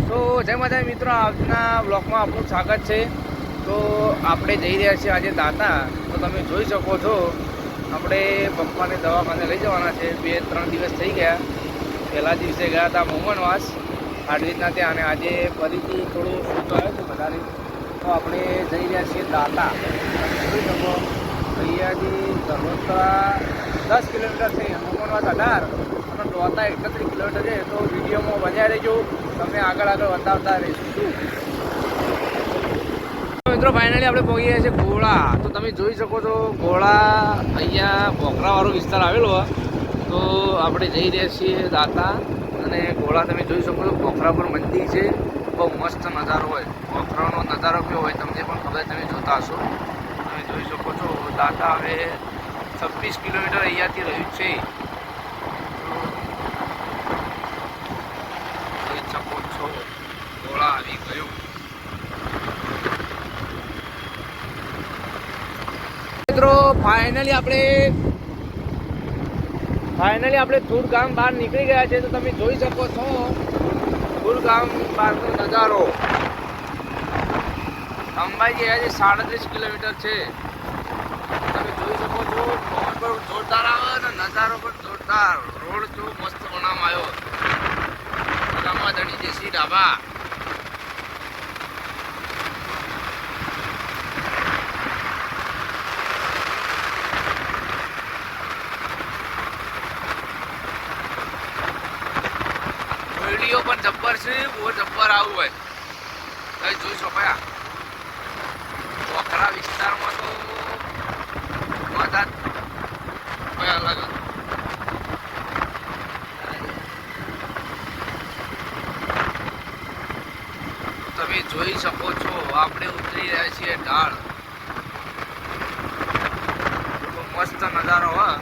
તો જય માતા મિત્રો, આજના બ્લોગમાં આપનું સ્વાગત છે। તો આપણે જઈ રહ્યા છીએ આજે દાતા। તો તમે જોઈ શકો છો આપણે પપ્પાને દવાખાને લઈ જવાના છે। 2-3 દિવસ થઈ ગયા। પહેલા દિવસે ગયા હતા મોમનવાસ હાર્દિકના ત્યાં, અને આજે ફરીથી થોડું સૂતો આવ્યો છે વધારે। તો આપણે જઈ રહ્યા છીએ દાતા। જોઈ શકો અહીંયાથી ધર્મોત્તરા 10 કિલોમીટર છે, મોમનવાસ 18 અને દોતા 31 કિલોમીટર છે। તો વિડીયોમાં બન્યા રહેજો, તમને આગળ બતાવતા રહીશું। મિત્રો ફાઇનલી આપણે પહોંચી ગયા છે ગોળા। તો તમે જોઈ શકો છો ગોળા અહીંયા ભોકરાવાળો વિસ્તાર આવેલો હોય। તો આપણે જઈ રહ્યા છીએ દાતા, અને ગોળા તમે જોઈ શકો છો ભોકરા પર મંદિર છે। બહુ મસ્ત નજારો હોય, ભોકરાનો નજારો કેવો હોય તમને પણ ખબર, તમે જોતા હશો। તમે જોઈ શકો છો દાતા હવે 26 કિલોમીટર અહીંયાથી રહ્યું છે। જોઈ શકો છો ગોળા આવી ગયું। મિત્રો ફાઇનલી આપણે ધૂર ગામ બહાર નીકળી ગયા છે। તો તમે જોઈ શકો છો ધૂર ગામ બહારનો નજારો। અંબાઈ ગયા છે 37 કિલોમીટર છે। તમે જોઈ શકો છો પવન પર જોરદાર આવે અને નજારો પણ જોરદાર। રોડ જો મસ્ત બનાવવામાં આવ્યો, રામાધણી દેશી ઢાબા। વિડીયો પણ જબ્બર છે, બહુ જબ્બર આવું હોય તમે જોઈ શકો। વખરા વિસ્તારમાં તો મજા અલગ। તમે જોઈ શકો છો આપણે ઉતરી રહ્યા છીએ ઢાળ। મસ્ત નજારો હોય।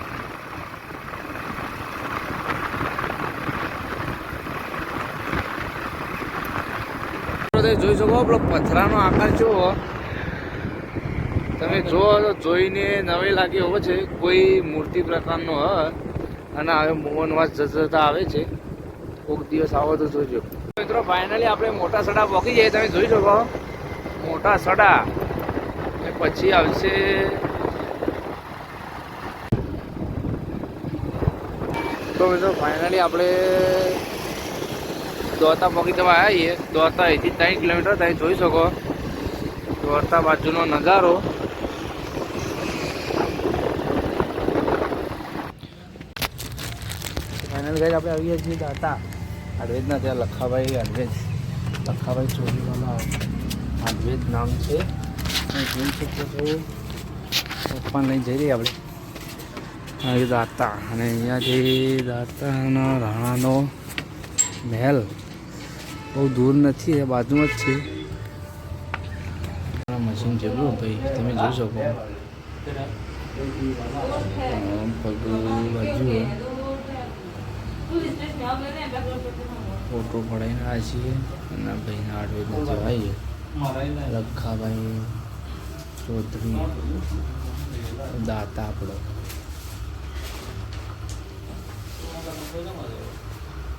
જોઈ શકો આપણો પથરાનો આકાર કેવો, તમે જો જોઈને નવી લાગે એવો છે, કોઈ મૂર્તિ પ્રકારનો હ। અને હવે મોહનવાસ જતા આવે છે, કોઈક દિવસ આવો તો જોજો મિત્રો। ફાઇનલી આપણે મોટા સડા પહોંચી જઈએ, તમે જોઈ શકો મોટા સડા, એ પછી આવશે તો મિત્રો ફાઇનલી આપણે દોતા પહોંચી જવા આવીએ। દોતા અહીંથી 3 કિલોમીટર, તમે જોઈ શકો દોતા બાજુનો નજારો। ફાઇનલ ગાઈડ આપણે આવીએ છીએ દાતા હાર્દિકના ત્યાં। લખાભાઈ ચોરીવાલા હાર્દિક નામ છે, જોઈ શકો છો। પપ્પાને લઈને જઈ રહીએ આપણે દાતા, અને અહીંયાથી દાતાના રાણાનો મહેલ બહુ દૂર નથી, બાજુમાં જ છે। મશીન છે બહુ ભાઈ, તમે જોઈ શકો પગ બાજુ ફોટો પડાવીને આવ્યા છીએ। અને ભાઈના આડવેદના જવાઈએ લખાભાઈ ચૌધરી દાતા આપણો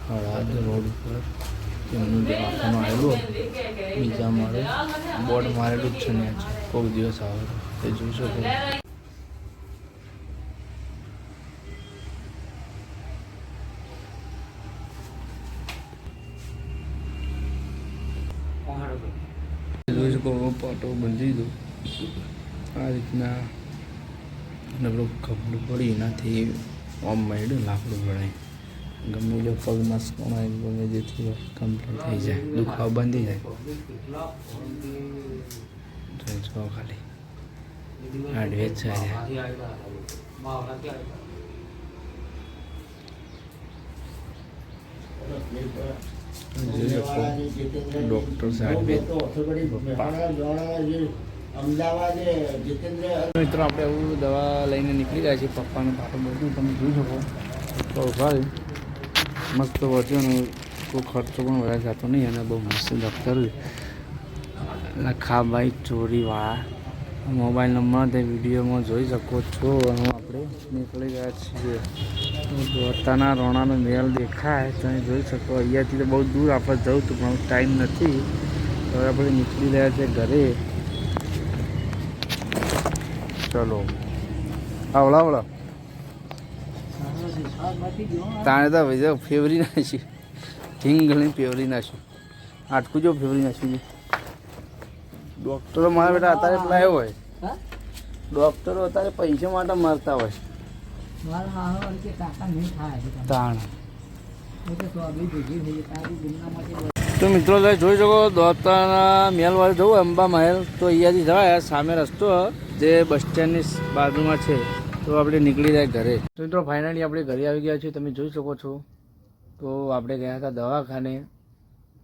હળાદ રોડ ઉપર એમનું દવાખાનું આવેલું, બીજા માળે બોર્ડ મારેલું જ છે ને, કોઈક દિવસ આવે તે જોઈ શકો। જોઈ શકો પાટો બંધી દો આ રીતના, નબળું કપડું પડી એનાથી ઓમ મળ્યું લાકડું ભણાય, ગમે તે પગમાં સ્કોણાય ગમે જેથી કમ્પ્લીટ થઈ જાય, દુખાવો બંધી જાય। જોઈ શકો ખાલી હાર્ડવેર છે, જોઈ શકો ડૉક્ટર સાહેબ। મિત્રો આપણે એવું દવા લઈને નીકળી ગયા છીએ, પપ્પાનું પાટો બધું તમે જોઈ શકો। તો ભાઈ મસ્ત વધ્યો ને કોઈ ખર્ચો પણ વધારે જતો નહીં, અને બહુ મસ્ત દફતર લખાભાઈ ચોરીવાળા। મોબાઈલ નંબર તે વિડીયોમાં જોઈ શકો છો। અને આપણે આપણે નીકળી ગયા છીએ. દોતાના રોણાનો મેલ દેખાય તમે જોઈ શકો. અહીંયાથી તો બહુ દૂર આપણે જવું હતું પણ ટાઈમ નથી. હવે આપણે નીકળી રહ્યા છીએ ઘરે. ચલો આવડા તાણે તો ભાઈ ફેવરી નાખ્યું. ઢીંગલી ફેવરી નાખ્યું. આટકું જો ફેવરી નાખ્યું. ડૉક્ટરો મારા બેટા અત્યારે પેલા હોય. ડૉક્ટરો અત્યારે પૈસા માટે મરતા હોય. તાણ તો મિત્રો જોઈ શકો દોતાના મેલ વાળે જવું અંબા મહેલ તો અહીંયાથી જવાય. સામે રસ્તો જે બસ સ્ટેન્ડની બાજુમાં છે. તો આપણે નીકળી જાય ઘરે. તો મિત્રો ફાઇનલી આપણે ઘરે આવી ગયા છીએ. તમે જોઈ શકો છો. તો આપણે ગયા હતા દવાખાને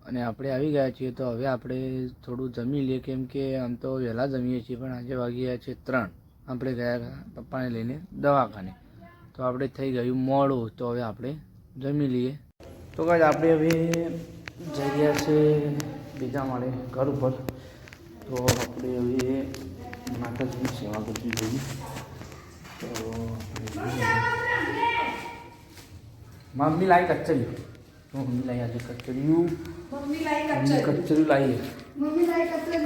અને આપણે આવી ગયા છીએ. તો હવે આપણે થોડું જમી લઈએ કેમ કે આમ તો વહેલા જમીએ છીએ પણ આજે વાગી ગયા છે 3. આપણે ગયા પપ્પાને લઈને દવાખાને. તો આપણે થઈ ગયું મોડું. તો હવે આપણે જમી લઈએ. તો કાંઈ આપણે હવે જઈ રહ્યા છે બીજા માળે ઘર ઉપર. તો આપણે હવે માતાજીની સેવા કરવી જોઈએ. તો મમ્મી લાવી કચરી. મમ્મી લાવી આજે કચરિયું. કચરિયું લાવીએ.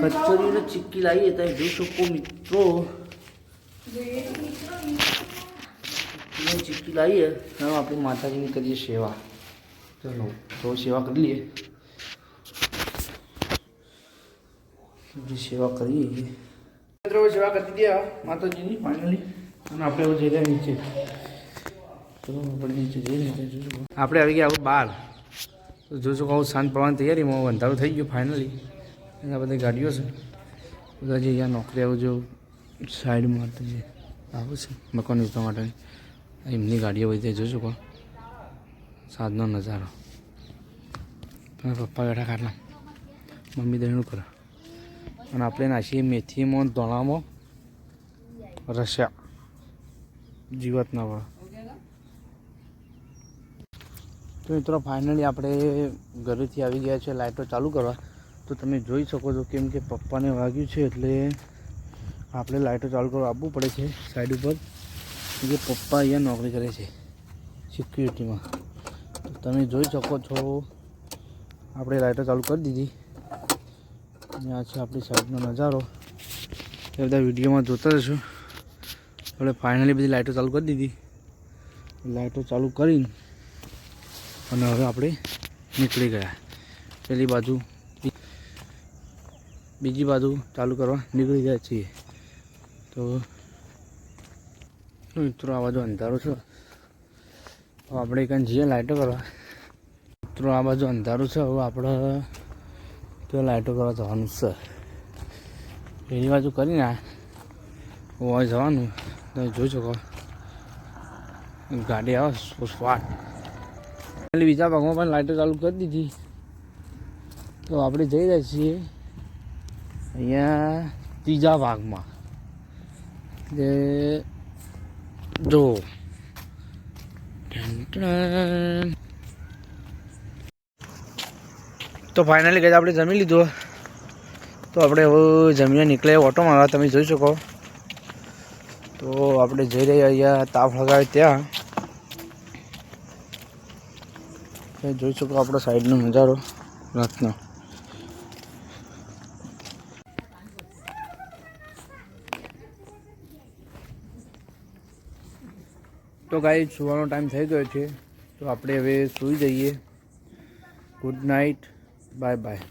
કચરિયું ચીક્કી લાવીએ. તમે જોઈ શકો મિત્રો ચીક્કી લાવીએ. હવે આપણે માતાજીની કરીએ સેવા. ચલો તો સેવા કરી લઈએ. સેવા કરીએ મિત્રો. સેવા કરી દીધી માતાજીની ફાઇનલી. અને આપણે હવે જઈ રહ્યા નીચે. તો આપણે નીચે જઈ રહ્યા જોઈશું. આપણે આવી ગયા બહાર. તો જોઈશું કહું સાંજ પડવાની તૈયારીમાં અંધારું થઈ ગયું ફાઇનલી. એના બધી ગાડીઓ છે. બધા જે અહીંયા નોકરી આવું જો સાઈડમાં તો જે આવું છે મકાન વેચવા માટેની એમની ગાડીઓ બધી જોઈશું કહું. સાંજનો નજારો. પપ્પા બેઠા ખાટલા. મમ્મી દહીણું કરે. અને આપણે નાખીએ મેથીમાં ધોણામાં રસ્યા જીવત ના વળે. તો મિત્રો ફાઇનલી આપણે ઘરેથી આવી ગયા છે લાઇટો ચાલુ કરવા. તો તમે જોઈ શકો છો કેમ કે પપ્પાને વાગ્યું છે એટલે આપણે લાઇટો ચાલુ કરવા આવવું પડે છે સાઈડ ઉપર. કે પપ્પા અહીંયા નોકરી કરે છે સિક્યુરિટીમાં. તો તમે જોઈ શકો છો આપણે લાઇટો ચાલુ કરી દીધી. અને આ છે આપણી સાઈડનો નજારો. એ બધા વિડીયોમાં જોતા જશો. આપણે ફાઇનલી બધી લાઇટો ચાલુ કરી દીધી. લાઇટો ચાલુ કરીને અને હવે આપણે નીકળી ગયા. પેલી બાજુ બીજી બાજુ ચાલુ કરવા નીકળી ગયા છીએ. તો મિત્રો આ બાજુ અંધારું છે. તો આપણે કાંઈ જઈએ લાઇટો કરવા. મિત્રો આ બાજુ અંધારું છે. હવે આપણે તો લાઇટો કરવા જવાનું છે. પેલી બાજુ કરીને હોય જવાનું. તમે જોઈ શકો ગાડી આવે સ્વાટ. બીજા ભાગમાં પણ લાઇટો ચાલુ કરી દીધી. તો આપણે જઈ રહ્યા છીએ અહીંયા ત્રીજા ભાગમાં. જે જો તો ફાઇનલી ગઈ આપણે જમી લીધું. તો આપણે હવે જમીને નીકળે ઓટો મારવા. તમે જોઈ શકો. તો આપણે જઈ રહ્યા અહીંયા તાપ લગાવે ત્યાં. જોઈ શકો આપણો સાઈડનો નજારો રાતનો. તો ગાઈસ સુવાનો ટાઈમ થઈ ગયો છે. તો આપણે હવે સૂઈ જઈએ. Good night. Bye bye.